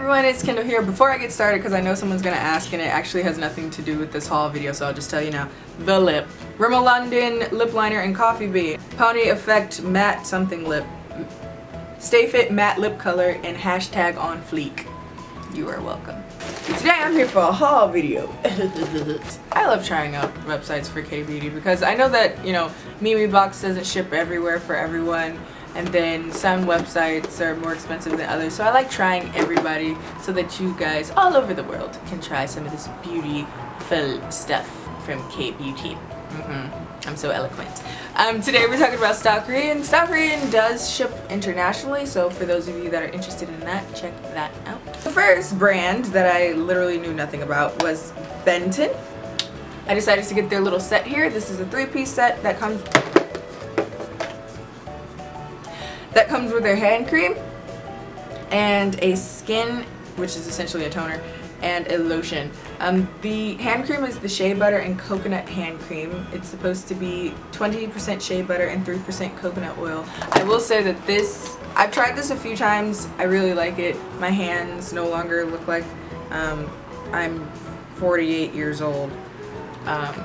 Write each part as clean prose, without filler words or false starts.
everyone, it's Kendall here. Before I get started, because I know someone's going to ask and it actually has nothing to do with this haul video, so I'll just tell you now. The lip. Rimmel London Lip Liner in Coffee Bean. Pony Effect Matte Something Lip. Stay Fit Matte Lip Color and hashtag on fleek. You are welcome. Today I'm here for a haul video. I love trying out websites for K-Beauty because I know that, you know, Mimi Box doesn't ship everywhere for everyone. And then some websites are more expensive than others, so I like trying everybody so that you guys all over the world can try some of this beautiful stuff from K-Beauty. I'm so eloquent. Today we're talking about Stylekorean. Stylekorean does ship internationally, so for those of you that are interested in that, check that out. The first brand that I literally knew nothing about was Benton. I decided to get their little set here. This is a 3-piece set that comes with their hand cream and a skin, which is essentially a toner, and a lotion. The hand cream is the shea butter and coconut hand cream. It's supposed to be 20% shea butter and 3% coconut oil. I will say that this, I've tried this a few times. I really like it. My hands no longer look like I'm 48 years old. Not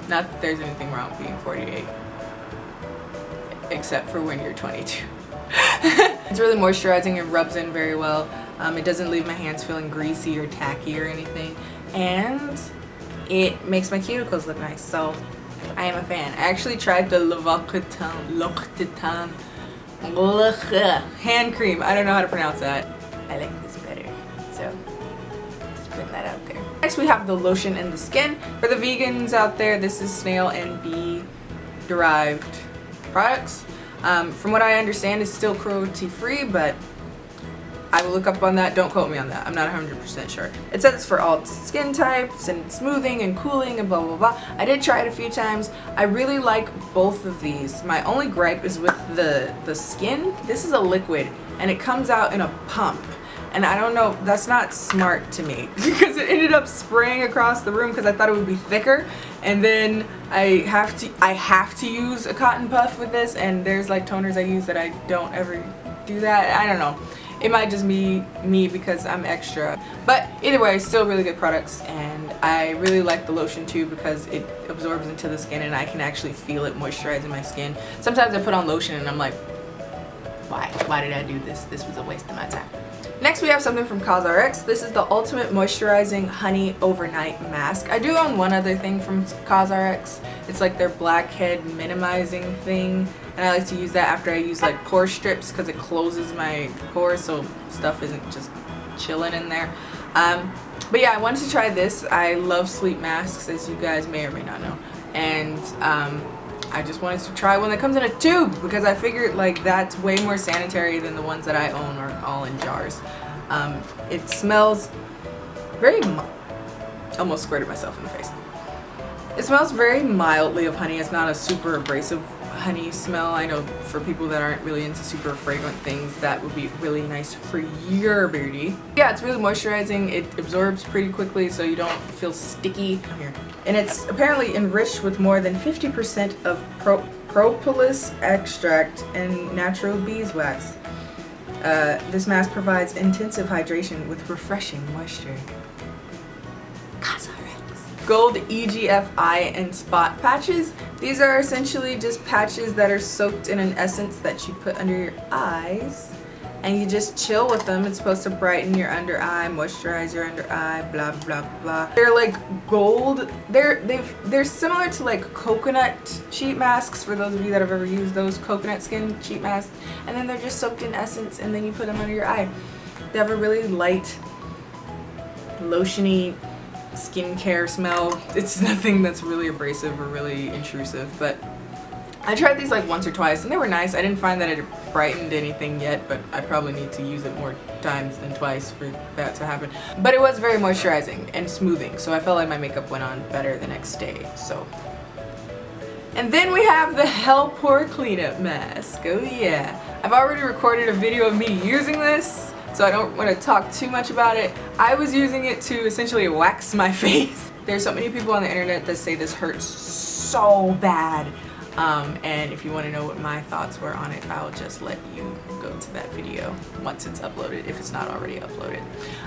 that there's anything wrong with being 48, except for when you're 22. It's really moisturizing and rubs in very well. It doesn't leave my hands feeling greasy or tacky or anything, and it makes my cuticles look nice, so I am a fan. I actually tried the L'Occitane hand cream. I don't know how to pronounce that. I like this better, so just putting that out there. Next we have the lotion and the skin. For the vegans out there, this is snail and bee derived products. From what I understand, it's still cruelty free, but I will look up on that. Don't quote me on that. I'm not 100% sure. It says it's for all skin types and smoothing and cooling and blah blah blah. I did try it a few times. I really like both of these. My only gripe is with the skin. This is a liquid and it comes out in a pump. And I don't know, that's not smart to me because it ended up spraying across the room because I thought it would be thicker, and then I have to use a cotton puff with this, and there's like toners I use that I don't ever do that. I don't know. It might just be me because I'm extra. But either way, still really good products, and I really like the lotion too because it absorbs into the skin and I can actually feel it moisturizing my skin. Sometimes I put on lotion and I'm like, why did I do this? This was a waste of my time. Next we have something from CosRX. This is the Ultimate Moisturizing Honey Overnight Mask. I do own one other thing from CosRX. It's like their blackhead minimizing thing, and I like to use that after I use like pore strips because it closes my pores so stuff isn't just chilling in there. But yeah, I wanted to try this. I love sleep masks, as you guys may or may not know, and I just wanted to try one that comes in a tube because I figured like that's way more sanitary than the ones that I own are all in jars. It smells very, almost squirted myself in the face. It smells very mildly of honey. It's not a super abrasive honey smell. I know for people that aren't really into super fragrant things, that would be really nice for your beauty. Yeah, it's really moisturizing. It absorbs pretty quickly so you don't feel sticky. Here. And it's apparently enriched with more than 50% of propolis extract and natural beeswax. This mask provides intensive hydration with refreshing moisture. Gold EGF eye and spot patches. These are essentially just patches that are soaked in an essence that you put under your eyes and you just chill with them. It's supposed to brighten your under eye, moisturize your under eye, blah blah blah. They're like gold. They're similar to like coconut sheet masks for those of you that have ever used those coconut skin sheet masks, and then they're just soaked in essence and then you put them under your eye. They have a really light lotiony skincare smell. It's nothing that's really abrasive or really intrusive, but I tried these like once or twice and they were nice. I didn't find that it brightened anything yet, but I probably need to use it more times than twice for that to happen. But it was very moisturizing and smoothing, so I felt like my makeup went on better the next day. So, and then we have the Hell Pore Cleanup Mask. Oh yeah. I've already recorded a video of me using this, so I don't want to talk too much about it. I was using it to essentially wax my face. There's so many people on the internet that say this hurts so bad. And if you want to know what my thoughts were on it, I'll just let you go to that video once it's uploaded, if it's not already uploaded.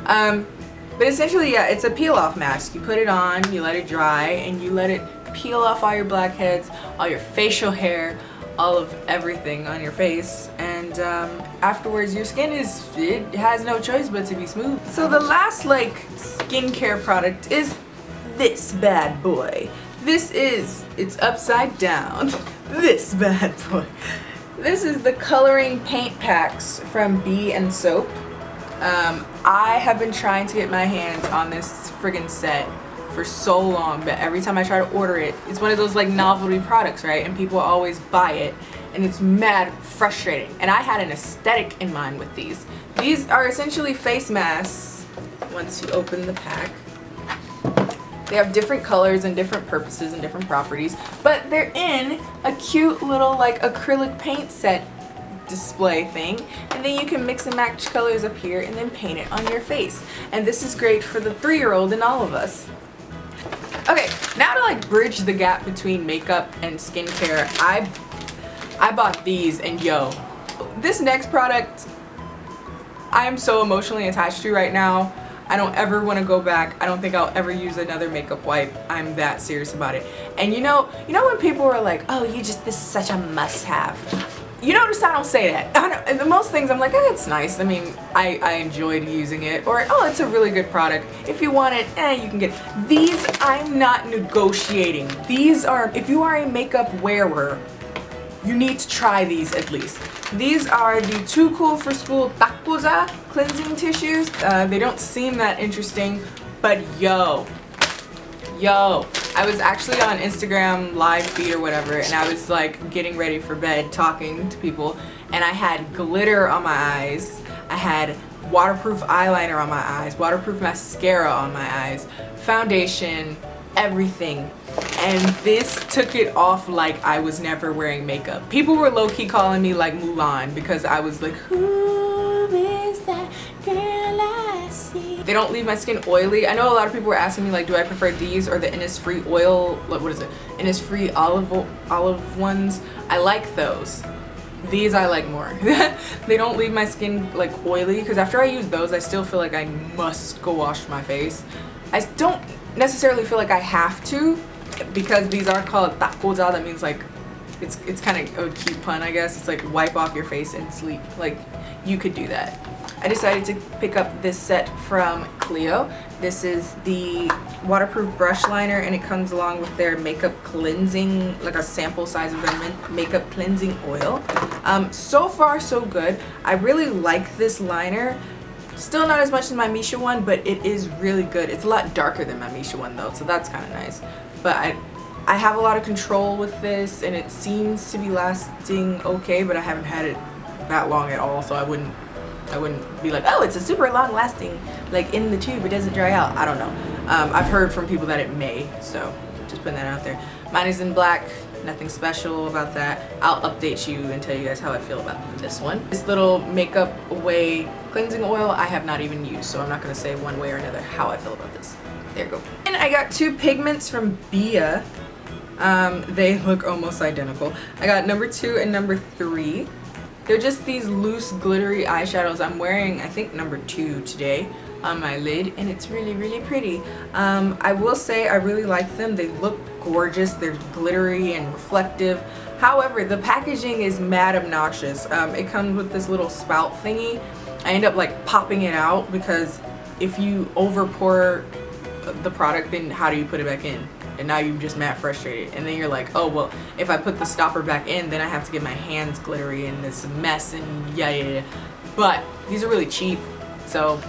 But essentially, yeah, it's a peel-off mask. You put it on, you let it dry, and you let it peel off all your blackheads, all your facial hair, all of everything on your face, and afterwards your skin it has no choice but to be smooth. So the last like skincare product is this bad boy. It's upside down. This bad boy. This is the coloring paint packs from B&Soap. I have been trying to get my hands on this friggin' set for so long, but every time I try to order it, it's one of those like novelty products, right? And people always buy it, and it's mad frustrating. And I had an aesthetic in mind with these. These are essentially face masks. Once you open the pack, they have different colors and different purposes and different properties, but they're in a cute little like acrylic paint set display thing, and then you can mix and match colors up here and then paint it on your face. And this is great for the 3-year-old in all of us. Okay, now to like bridge the gap between makeup and skincare, I bought these, and yo, this next product I am so emotionally attached to right now. I don't ever want to go back. I don't think I'll ever use another makeup wipe. I'm that serious about it. And you know when people are like, oh, this is such a must-have. You notice I don't say that. And the most things I'm like, oh, it's nice. I mean, I enjoyed using it. Or, oh, it's a really good product. If you want it, you can get it. These, I'm not negotiating. These are, if you are a makeup wearer, you need to try these at least. These are the Too Cool for School Takkoza cleansing tissues. They don't seem that interesting, but yo, I was actually on Instagram live feed or whatever, and I was like getting ready for bed talking to people, and I had glitter on my eyes, I had waterproof eyeliner on my eyes, waterproof mascara on my eyes, foundation, everything, and this took it off like I was never wearing makeup. People were low-key calling me like Mulan because I was like, who is that girl I see? They don't leave my skin oily. I know a lot of people were asking me like, do I prefer these or the Innisfree oil, what is it? Innisfree olive ones. I like those. These I like more. They don't leave my skin like oily, because after I use those I still feel like I must go wash my face. I don't necessarily feel like I have to, because these are called Takkoza. That means like it's kind of a cute pun, I guess. It's like wipe off your face and sleep. Like, you could do that. I decided to pick up this set from Clio. This is the waterproof brush liner, and it comes along with their makeup cleansing, like a sample size of their makeup cleansing oil. So far so good. I really like this liner. Still not as much as my Misha one, but it is really good. It's a lot darker than my Misha one though, so that's kind of nice. But I have a lot of control with this, and it seems to be lasting okay, but I haven't had it that long at all, so I wouldn't be like, oh, it's a super long lasting, like in the tube, it doesn't dry out. I don't know. I've heard from people that it may, so just putting that out there. Mine is in black, nothing special about that. I'll update you and tell you guys how I feel about this one. This little Makeup Away cleansing oil I have not even used, so I'm not going to say one way or another how I feel about this. There you go. And I got 2 pigments from Bbia. They look almost identical. I got number 2 and number 3. They're just these loose glittery eyeshadows. I'm wearing, I think, number 2 today on my lid, and it's really, really pretty. I will say I really like them. They look gorgeous. They're glittery and reflective. However, the packaging is mad obnoxious. It comes with this little spout thingy. I end up like popping it out, because if you over pour the product, then how do you put it back in? And now you're just mad frustrated, and then you're like, oh well, if I put the stopper back in, then I have to get my hands glittery and it's a mess, and yeah. But these are really cheap, so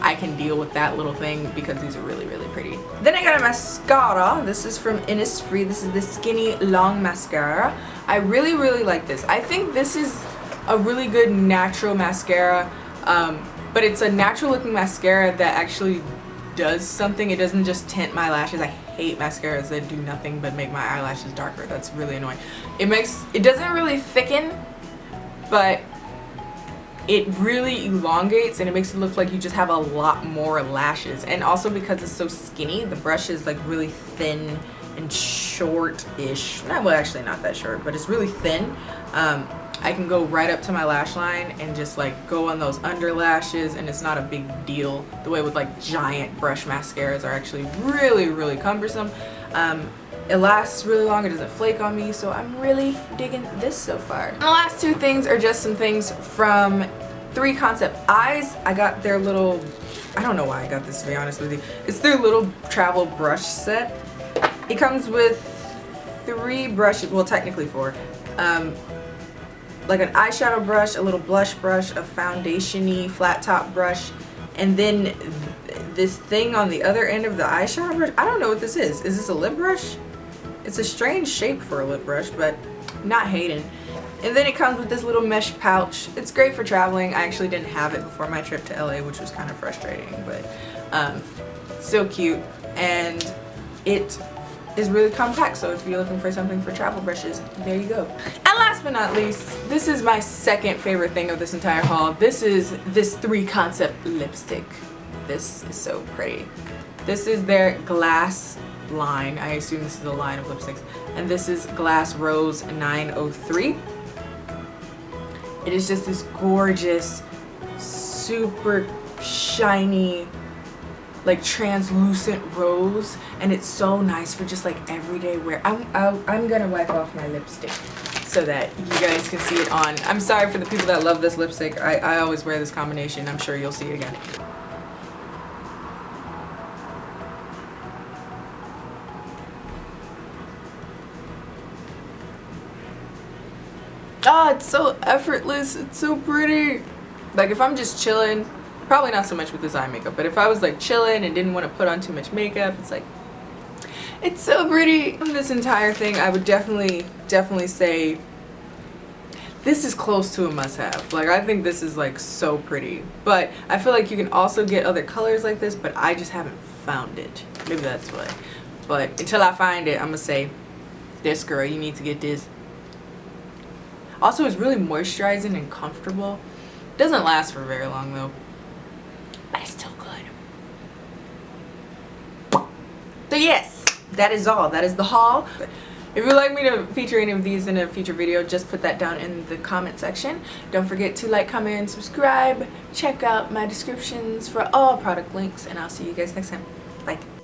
I can deal with that little thing because these are really, really pretty. Then I got a mascara. This is from Innisfree. This is the Skinny Long Mascara. I really, really like this. I think this is a really good natural mascara, but it's a natural looking mascara that actually does something. It doesn't just tint my lashes. I hate mascaras that do nothing but make my eyelashes darker. That's really annoying. It doesn't really thicken, but it really elongates, and it makes it look like you just have a lot more lashes. And also because it's so skinny, the brush is like really thin and short-ish. Well, actually not that short, but it's really thin. I can go right up to my lash line and just like go on those under lashes, and it's not a big deal the way with like giant brush mascaras are actually really cumbersome. It lasts really long, it doesn't flake on me, so I'm really digging this so far. And the last two things are just some things from 3 Concept Eyes. I got their little, I don't know why I got this, to be honest with you. It's their little travel brush set. It comes with 3 brushes, well technically 4. Like an eyeshadow brush, a little blush brush, a foundation-y flat top brush, and then this thing on the other end of the eyeshadow brush. I don't know what this is. Is this a lip brush? It's a strange shape for a lip brush, but not hating. And then it comes with this little mesh pouch. It's great for traveling. I actually didn't have it before my trip to LA, which was kind of frustrating, but still cute. And it is really compact, so if you're looking for something for travel brushes, there you go. And last but not least, this is my second favorite thing of this entire haul. This is this 3 Concept lipstick. This is so pretty. This is their glass line. I assume this is a line of lipsticks. And this is Glass Rose 903. It is just this gorgeous, super shiny, like translucent rose, and it's so nice for just like everyday wear. I'm gonna wipe off my lipstick so that you guys can see it on. I'm sorry for the people that love this lipstick. I always wear this combination. I'm sure you'll see it again. Ah, it's so effortless. It's so pretty. Like if I'm just chilling, probably not so much with this eye makeup, but if I was like chilling and didn't want to put on too much makeup, it's like, it's so pretty. This entire thing, I would definitely say this is close to a must-have. Like I think this is like so pretty, but I feel like you can also get other colors like this, but I just haven't found it. Maybe that's why. But until I find it, I'm gonna say, this girl, you need to get this. Also, it's really moisturizing and comfortable. Doesn't last for very long though, but it's still good. So yes, that is all. That is the haul. If you'd like me to feature any of these in a future video, just put that down in the comment section. Don't forget to like, comment, and subscribe. Check out my descriptions for all product links, and I'll see you guys next time. Bye.